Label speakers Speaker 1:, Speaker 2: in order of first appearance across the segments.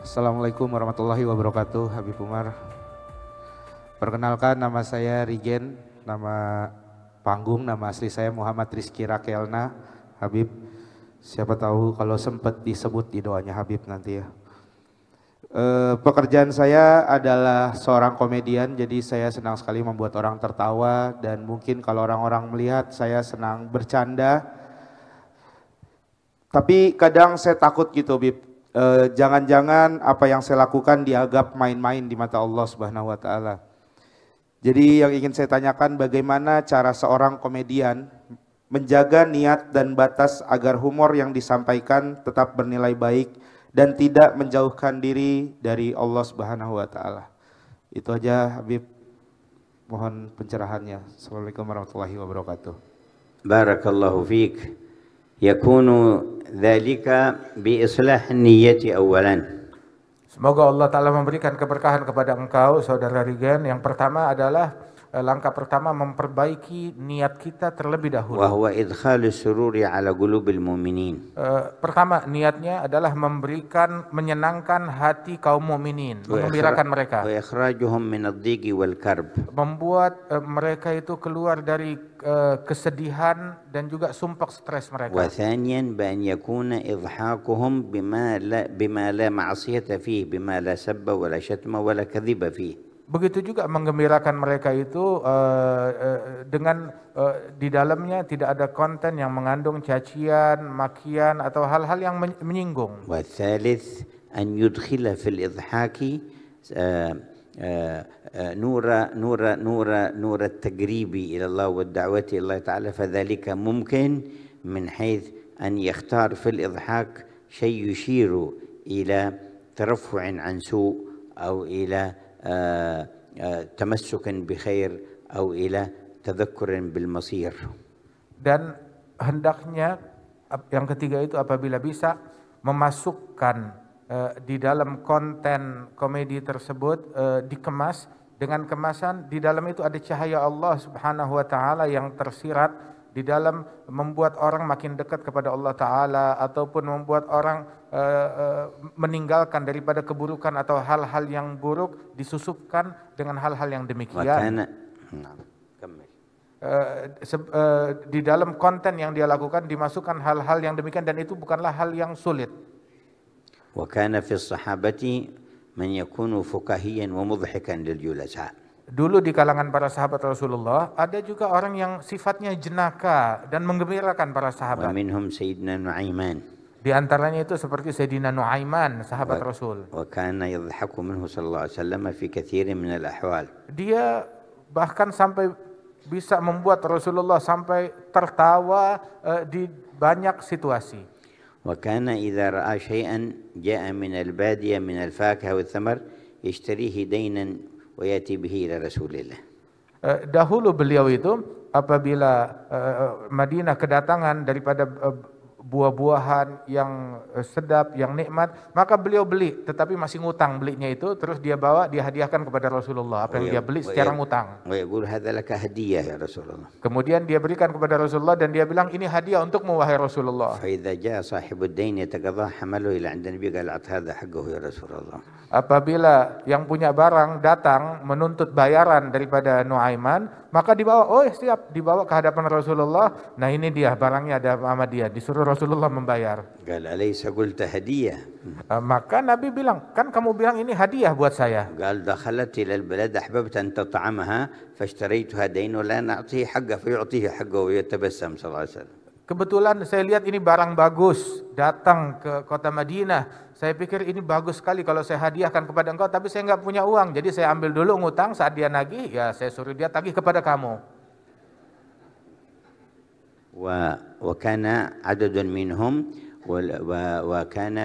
Speaker 1: Assalamualaikum warahmatullahi wabarakatuh, Habib Umar. Perkenalkan, nama saya Rigen, nama panggung, nama asli saya Muhammad Rizky Rakelna. Habib, siapa tahu kalau sempat disebut di doanya Habib nanti ya. Pekerjaan saya adalah seorang komedian, jadi saya senang sekali membuat orang tertawa dan mungkin kalau orang-orang melihat saya senang bercanda. Tapi kadang saya takut gitu, Habib. Jangan-jangan apa yang saya lakukan dianggap main-main di mata Allah Subhanahu wa taala. Jadi yang ingin saya tanyakan, bagaimana cara seorang komedian menjaga niat dan batas agar humor yang disampaikan tetap bernilai baik dan tidak menjauhkan diri dari Allah Subhanahu wa taala. Itu aja Habib, mohon pencerahannya. Assalamualaikum warahmatullahi wabarakatuh.
Speaker 2: Barakallahu fiik. Yakunu dzalika bi islah niyyati awalan.
Speaker 3: Semoga Allah Ta'ala memberikan keberkahan kepada engkau, Saudara Rigen. Yang pertama adalah langkah pertama memperbaiki niat kita terlebih dahulu.
Speaker 2: Wa huwa idkhalus sururi ala qulubil mu'minin.
Speaker 3: Pertama, niatnya adalah menyenangkan hati kaum mukminin, menggembirakan mereka.
Speaker 2: Wa ikhrajuhum min ad-dhiqi wal karb.
Speaker 3: Membuat mereka itu keluar dari kesedihan dan juga sumpah stres mereka.
Speaker 2: Wa thaniyan bi an yakuna idhaquhum bima la ma'siyata fihi, bima la sabba wa la shatma wa la kadhiba fihi.
Speaker 3: Begitu juga menggembirakan mereka itu dengan di dalamnya tidak ada konten yang mengandung cacian, makian atau hal-hal yang menyinggung.
Speaker 2: Wa thalith an yudkhila fil idhaki نور التقريب إلى الله والدعوة إلى الله تعالى، فذلك ممكن من حيث أن يختار في الإضحاك شيء يشير إلى ترفع عن سوء أو إلى تمسك بخير أو إلى تذكر بالمصير.
Speaker 3: Dan hendaknya yang ketiga itu apabila bisa memasukkan di dalam konten komedi tersebut dikemas dengan kemasan di dalam itu ada cahaya Allah Subhanahu wa taala yang tersirat di dalam membuat orang makin dekat kepada Allah taala ataupun membuat orang meninggalkan daripada keburukan atau hal-hal yang buruk, disusupkan dengan hal-hal yang demikian. Di dalam konten yang dia lakukan dimasukkan hal-hal yang demikian dan itu bukanlah hal yang sulit.
Speaker 2: وكان في الصحابة من يكون فكاهيا ومضحكا للجلساء.
Speaker 3: Dulu di kalangan para sahabat Rasulullah ada juga orang yang sifatnya jenaka dan menggembirakan para sahabat.
Speaker 2: ومنهم سيدنا نعيمان.
Speaker 3: Di antaranya itu seperti Sayyidina Nuaiman, sahabat Rasul.
Speaker 2: وكان يضحك منه صلى الله عليه وسلم في كثير من الأحوال.
Speaker 3: Dia bahkan sampai bisa membuat Rasulullah sampai tertawa di banyak situasi.
Speaker 2: وكان إذا رأى شيئا جاء من البادية من الفاكهة والثمر يشتريه دينا ويأتي به إلى رسول الله.
Speaker 3: Dahulu beliau itu apabila Madinah kedatangan daripada buah-buahan yang sedap, yang nikmat, maka beliau beli, tetapi masih ngutang belinya itu, terus dia bawa, dia hadiahkan kepada Rasulullah, apa yang dia beli secara ngutang. Kemudian dia berikan kepada Rasulullah dan dia bilang, ini hadiah untukmu wahai Rasulullah. Apabila yang punya barang datang menuntut bayaran daripada Nuaiman, maka dibawa, oh siap, dibawa ke hadapan Rasulullah. Nah ini dia barangnya, ada sama dia, disuruh Rasulullah membayar. Maka Nabi bilang, kan kamu bilang ini hadiah buat saya. Kebetulan saya lihat ini barang bagus, datang ke kota Madinah. Saya pikir ini bagus sekali kalau saya hadiahkan kepada engkau, tapi saya nggak punya uang. Jadi saya ambil dulu ngutang, saat dia nagih, ya saya suruh dia tagih kepada kamu.
Speaker 2: وكان عدد منهم وكان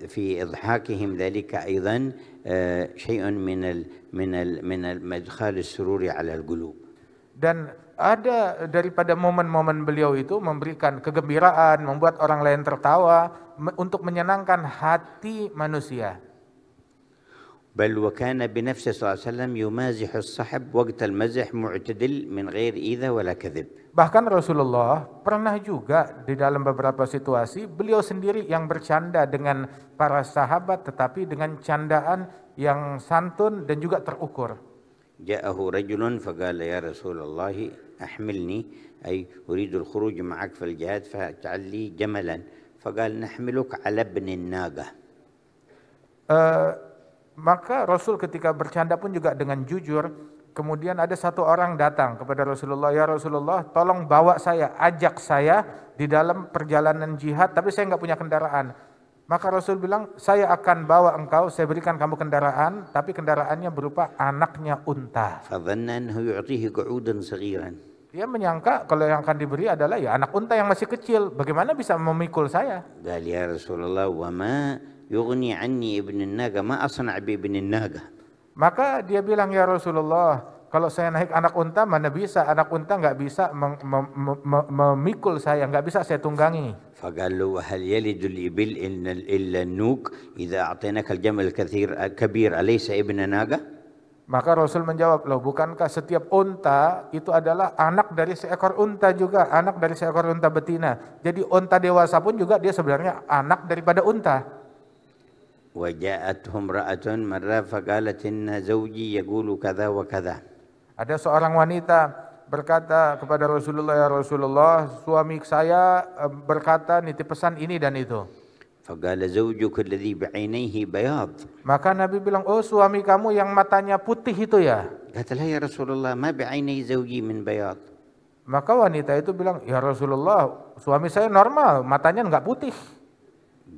Speaker 2: في إضحاكهم ذلك أيضا شيء من إدخال السرور على القلوب.
Speaker 3: Dan ada daripada momen-momen beliau itu memberikan kegembiraan, membuat orang lain tertawa untuk menyenangkan hati manusia.
Speaker 2: بل وكان بنفسه صلى الله عليه وسلم يمازح الصحب وقت المزح معتدل من غير إيذاء ولا كذب.
Speaker 3: Bahkan Rasulullah pernah juga di dalam beberapa situasi beliau sendiri yang bercanda dengan para sahabat tetapi dengan candaan yang santun dan juga terukur.
Speaker 2: جاءه رجل فقال يا رسول الله أحملني أي أريد الخروج معك في الجهاد فاجعل لي جملا فقال نحملك على ابن الناقة.
Speaker 3: Maka Rasul ketika bercanda pun juga dengan jujur. Kemudian ada satu orang datang kepada Rasulullah, ya Rasulullah tolong bawa saya, ajak saya di dalam perjalanan jihad tapi saya nggak punya kendaraan. Maka Rasul bilang, saya akan bawa engkau, saya berikan kamu kendaraan, tapi kendaraannya berupa anaknya unta.
Speaker 2: فظن أنه يعطيه قعودا صغيرا.
Speaker 3: Dia menyangka kalau yang akan diberi adalah ya anak unta yang masih kecil, bagaimana bisa memikul saya?
Speaker 2: قال يا رسول الله وما يغني عني ابن الناقة ما أصنع بابن الناقة.
Speaker 3: Maka dia bilang, ya Rasulullah, kalau saya naik anak unta mana bisa, anak unta nggak bisa memikul saya, nggak bisa saya tunggangi.
Speaker 2: فقال له هل يلد الإبل إلا النوك إذا أعطيناك الجمل الكبير أليس ابن ناقة؟
Speaker 3: Maka Rasul menjawab, loh bukankah setiap unta itu adalah anak dari seekor unta juga, anak dari seekor unta betina. Jadi unta dewasa pun juga dia sebenarnya anak daripada unta.
Speaker 2: وجاءتهم امرأة مرة فقالت إن زوجي يقول كذا وكذا.
Speaker 3: Ada seorang wanita berkata kepada Rasulullah, ya Rasulullah, suami saya berkata nitip pesan ini dan itu.
Speaker 2: فقال زوجك الذي بعينيه بياض.
Speaker 3: Maka Nabi bilang, oh suami kamu yang matanya putih itu ya?
Speaker 2: قالت لا يا رسول الله ما بعيني زوجي من بياض.
Speaker 3: Maka wanita itu bilang, ya Rasulullah, suami saya normal, matanya enggak putih.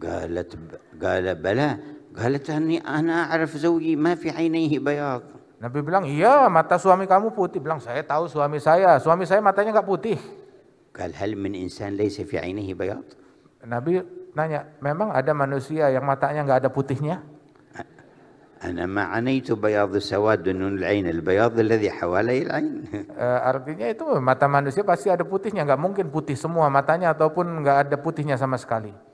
Speaker 2: قال بلى قالت أنا أعرف زوجي ما في عينيه بياض.
Speaker 3: Nabi bilang, iya mata suami kamu putih. Bilang, saya tahu suami saya matanya enggak putih.
Speaker 2: قال هل من إنسان ليس في عينيه بياض؟
Speaker 3: Nabi nanya, memang ada manusia yang matanya enggak ada putihnya?
Speaker 2: أنا ما عنيت بياض السواد من العين البياض الذي حوالي العين.
Speaker 3: Artinya itu mata manusia pasti ada putihnya, enggak mungkin putih semua matanya ataupun enggak ada putihnya sama sekali.